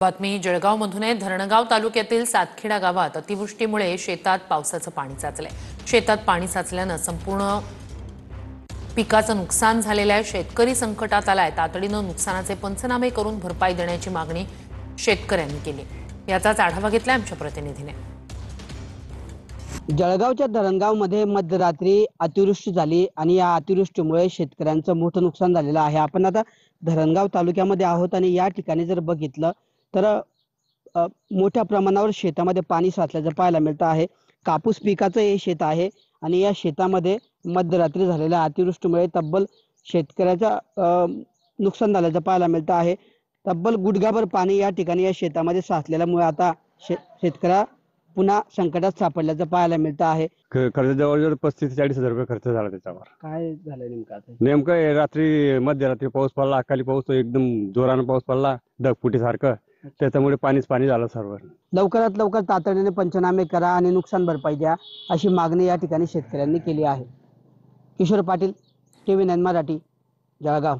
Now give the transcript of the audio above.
बातमी जळगावमधून आहे। धरणगाव तालुक्यातील सातखेडा गावात अतिवृष्टीमुळे शेतात पावसाचं पाणी साचलंय। शेतात पाणी साचल्यानं संपूर्ण पिकाचं नुकसान झालेलं आहे। शेतकरी संकटात आलाय। तातडीनं नुकसानाचे पंचनामे करून भरपाई देण्याची मागणी शेतकऱ्यांनी केली। याचाच आढावा घेतलाय आमच्या प्रतिनिधीने। जळगावच्या धरणगावमध्ये मध्यरात्री अतिवृष्टी झाली आणि या अतिवृष्टीमुळे शेतकऱ्यांचं मोठं नुकसान झालेलं आहे। आपण आता धरणगाव तालुक्यामध्ये आहोत आणि या ठिकाणी जर बघितलं तर मोठ्या प्रमाणावर शेतामध्ये पाणी साचल्याचं पाहायला मिळतं आहे। कापूस पिकाचं हे शेत आहे आणि या शेतामध्ये मध्यरात्री झालेल्या अतिवृष्टीमुळे तब्बल शेतकऱ्याचं नुकसान झाल्याचं पाहायला मिळतं आहे। तब्बल गुडघाभर पाणी या ठिकाणी या शेतामध्ये साचलेल्यामुळे आता शेतकऱ्या पुन्हा संकटात सापडल्याचं पाहायला मिळतं आहे। खर्च जवळजवळ 35-40 हजार रुपये खर्च झाला त्याच्यावर। काय झालं नेमकं आता? नेमकं रात्री मध्यरात्री पाऊस पडला, अकाली पाऊस, एकदम जोरानं पाऊस पडला, ढगफुटीसारखं, त्याच्यामुळे पाणी झालं सर्व। लवकरात लवकर तातडीने पंचनामे करा आणि नुकसान भरपाई द्या अशी मागणी या ठिकाणी शेतकऱ्यांनी केली आहे। किशोर पाटील, TV9 मराठी, जळगाव।